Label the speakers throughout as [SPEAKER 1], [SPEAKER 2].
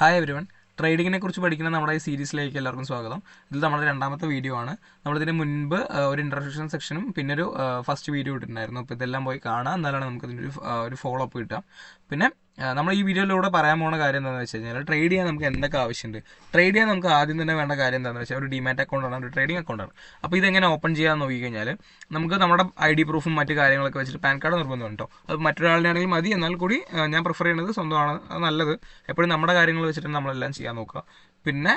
[SPEAKER 1] Hi everyone. ട്രേഡിങ്ങിനെ കുറിച്ച് പഠിക്കുന്ന നമ്മുടെ ഈ സീരീസിലേക്ക് എല്ലാവർക്കും സ്വാഗതം. ഇതിൽ നമ്മുടെ രണ്ടാമത്തെ വീഡിയോ ആണ്. നമ്മളിതിന് മുൻപ് ഒരു ഇൻട്രൊഡക്ഷൻ സെക്ഷനും പിന്നെ ഒരു ഫസ്റ്റ് വീഡിയോ ഇട്ടിട്ടുണ്ടായിരുന്നു. അപ്പോൾ ഇതെല്ലാം പോയി കാണാം, എന്നാലാണ് നമുക്ക് ഇതിൻ്റെ ഒരു ഫോളോ അപ്പ് കിട്ടുക. പിന്നെ നമ്മൾ ഈ വീഡിയോയിലൂടെ പറയാൻ പോകുന്ന കാര്യം എന്താണെന്ന് വെച്ച് കഴിഞ്ഞാൽ, ട്രേഡ് ചെയ്യാൻ നമുക്ക് എന്തൊക്കെ ആവശ്യമുണ്ട്. ട്രേഡ് ചെയ്യാൻ നമുക്ക് ആദ്യം തന്നെ വേണ്ട കാര്യം എന്താണെന്ന് വെച്ചാൽ ഒരു ഡിമാറ്റ് അക്കൗണ്ടാണ്, ഒരു ട്രേഡിംഗ് അക്കൗണ്ടാണ്. അപ്പോൾ ഇതെങ്ങനെ ഓപ്പൺ ചെയ്യാമെന്ന് നോക്കിക്കഴിഞ്ഞാൽ നമുക്ക് നമ്മുടെ ID പ്രൂഫും മറ്റു കാര്യങ്ങളൊക്കെ വെച്ചിട്ട് പാൻ കാർഡ് നിർബന്ധം കേട്ടോ. അത് മറ്റൊരാളുടെ ആണെങ്കിൽ മതി, എന്നാൽ കൂടി ഞാൻ പ്രിഫർ ചെയ്യുന്നത് സ്വന്തമാണ്, അത് നല്ലത്. എപ്പോഴും നമ്മുടെ കാര്യങ്ങൾ വെച്ചിട്ട് നമ്മളെല്ലാം ചെയ്യാൻ നോക്കുക. പിന്നെ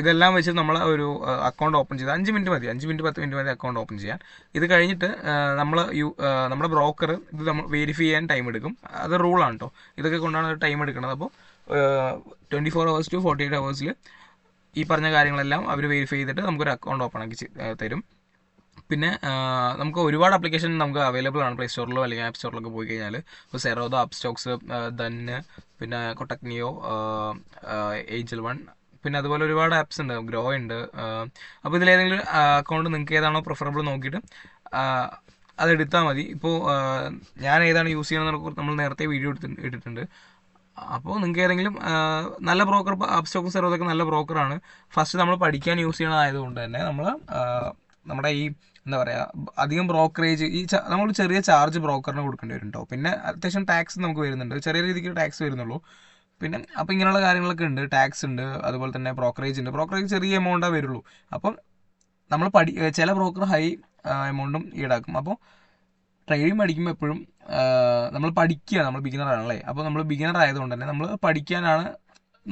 [SPEAKER 1] ഇതെല്ലാം വെച്ച് നമ്മൾ ഒരു അക്കൗണ്ട് ഓപ്പൺ ചെയ്ത് 5 മിനിറ്റ് മതി, 5 മിനിറ്റ് 10 മിനിറ്റ് മതി അക്കൗണ്ട് ഓപ്പൺ ചെയ്യാൻ. ഇത് കഴിഞ്ഞിട്ട് നമ്മൾ നമ്മുടെ ബ്രോക്കർ ഇത് നമ്മൾ വെരിഫൈ ചെയ്യാൻ ടൈം എടുക്കും. അത് റൂളാണ് കേട്ടോ. ഇതൊക്കെ കൊണ്ടാണ് ടൈം എടുക്കുന്നത്. അപ്പോൾ 24 hours to 48 hours ഈ പറഞ്ഞ കാര്യങ്ങളെല്ലാം അവർ വെരിഫൈ ചെയ്തിട്ട് നമുക്കൊരു അക്കൗണ്ട് ഓപ്പൺ ആക്കി തരും. പിന്നെ നമുക്ക് ഒരുപാട് ആപ്ലിക്കേഷൻ നമുക്ക് അവൈലബിൾ ആണ് പ്ലേ സ്റ്റോറിലോ അല്ലെങ്കിൽ ആപ്പ് സ്റ്റോറിലൊക്കെ പോയി കഴിഞ്ഞാൽ. ഇപ്പോൾ സെറോദോ, അപ്സ്റ്റോക്സ്, ദന്ന്, പിന്നെ കൊട്ടക് നിയോ, ഏഞ്ചൽ വൺ, പിന്നെ അതുപോലെ ഒരുപാട് ആപ്സ് ഉണ്ട്, ഗ്രോ ഉണ്ട്. അപ്പോൾ ഇതിലേതെങ്കിലും അക്കൗണ്ട് നിങ്ങൾക്ക് ഏതാണോ പ്രിഫറബിൾ നോക്കിയിട്ട് അതെടുത്താൽ മതി. ഇപ്പോൾ ഞാൻ ഏതാണ് യൂസ് ചെയ്യണമെന്ന് നമ്മൾ നേരത്തെ വീഡിയോ ഇട്ടിട്ടുണ്ട്. അപ്പോൾ നിങ്ങൾക്ക് ഏതെങ്കിലും നല്ല ബ്രോക്കർ, അപ്സ്റ്റോക്സ്, സെറോദൊക്കെ നല്ല ബ്രോക്കറാണ്. ഫസ്റ്റ് നമ്മൾ പഠിക്കാൻ യൂസ് ചെയ്യണതായതുകൊണ്ട് തന്നെ നമ്മൾ നമ്മുടെ ഈ എന്താ പറയുക, അധികം ബ്രോക്കറേജ് നമ്മൾ ചെറിയ ചാർജ് ബ്രോക്കറിന് കൊടുക്കേണ്ടി വരും കേട്ടോ. പിന്നെ അത്യാവശ്യം ടാക്സ് നമുക്ക് വരുന്നുണ്ട്, ചെറിയ രീതിക്ക് ടാക്സ് വരുന്നുള്ളൂ. പിന്നെ അപ്പോൾ ഇങ്ങനെയുള്ള കാര്യങ്ങളൊക്കെ ഉണ്ട്, ടാക്സ് ഉണ്ട്, അതുപോലെ തന്നെ ബ്രോക്കറേജ് ഉണ്ട്. ബ്രോക്കറേജ് ചെറിയ എമൗണ്ടാണ് വരുള്ളൂ. അപ്പം നമ്മൾ ചില ബ്രോക്കർ ഹൈ എമൗണ്ടും ഈടാക്കും. അപ്പോൾ ട്രേഡിങ് പഠിക്കുമ്പോൾ എപ്പോഴും നമ്മൾ പഠിക്കുക, നമ്മൾ ബിഗിനർ ആണല്ലേ. അപ്പോൾ നമ്മൾ ബിഗിനർ ആയതുകൊണ്ട് തന്നെ നമ്മൾ പഠിക്കാനാണ്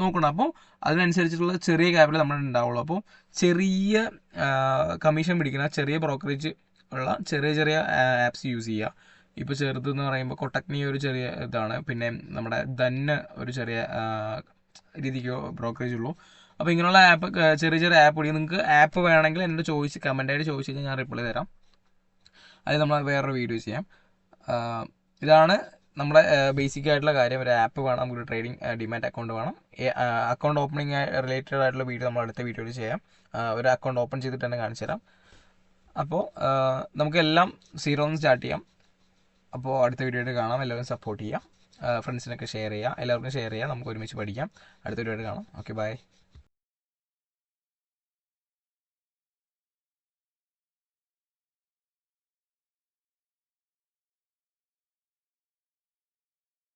[SPEAKER 1] നോക്കണം. അപ്പോൾ അതിനനുസരിച്ചിട്ടുള്ള ചെറിയ ക്യാപിറ്റൽ നമ്മൾ ഉണ്ടാവുള്ളൂ. അപ്പോൾ ചെറിയ കമ്മീഷൻ പിടിക്കുന്ന ചെറിയ ബ്രോക്കറേജ് ഉള്ള ചെറിയ ചെറിയ ആപ്സ് യൂസ് ചെയ്യുക. ഇപ്പോൾ ചെറുതെന്ന് പറയുമ്പോൾ കൊട്ടക്നി ഒരു ചെറിയ ഇതാണ്, പിന്നെ നമ്മുടെ ദന്ന് ഒരു ചെറിയ രീതിക്ക് ബ്രോക്കറേജ് ഉള്ളൂ. അപ്പോൾ ഇങ്ങനെയുള്ള ആപ്പ്, ചെറിയ ചെറിയ ആപ്പ് പിടിക്കും. നിങ്ങൾക്ക് ആപ്പ് വേണമെങ്കിൽ എന്നോട് കമൻറ്റായിട്ട് ചോദിച്ചു കഴിഞ്ഞാൽ ഞാൻ റിപ്ലൈ തരാം. അത് നമ്മൾ വേറൊരു വീഡിയോ ചെയ്യാം. ഇതാണ് നമ്മുടെ ബേസിക് ആയിട്ടുള്ള കാര്യം. ഒരു ആപ്പ് വേണം, നമുക്ക് ട്രേഡിംഗ് ഡിമാറ്റ് അക്കൗണ്ട് വേണം. അക്കൗണ്ട് ഓപ്പണിംഗ് റിലേറ്റഡ് ആയിട്ടുള്ള വീഡിയോ നമ്മൾ അടുത്ത വീഡിയോയിൽ ചെയ്യാം. ഒരു അക്കൗണ്ട് ഓപ്പൺ ചെയ്തിട്ട് തന്നെ കാണിച്ചു തരാം. അപ്പോൾ നമുക്കെല്ലാം സീറോ നിന്ന് സ്റ്റാർട്ട് ചെയ്യാം. അപ്പോൾ അടുത്ത വീഡിയോയിൽ കാണാം. എല്ലാവരും സപ്പോർട്ട് ചെയ്യാം, ഫ്രണ്ട്സിനൊക്കെ ഷെയർ ചെയ്യുക, എല്ലാവർക്കും ഷെയർ ചെയ്യുക. നമുക്ക് ഒരുമിച്ച് പഠിക്കാം. അടുത്ത വീഡിയോയിൽ കാണാം. Okay, by.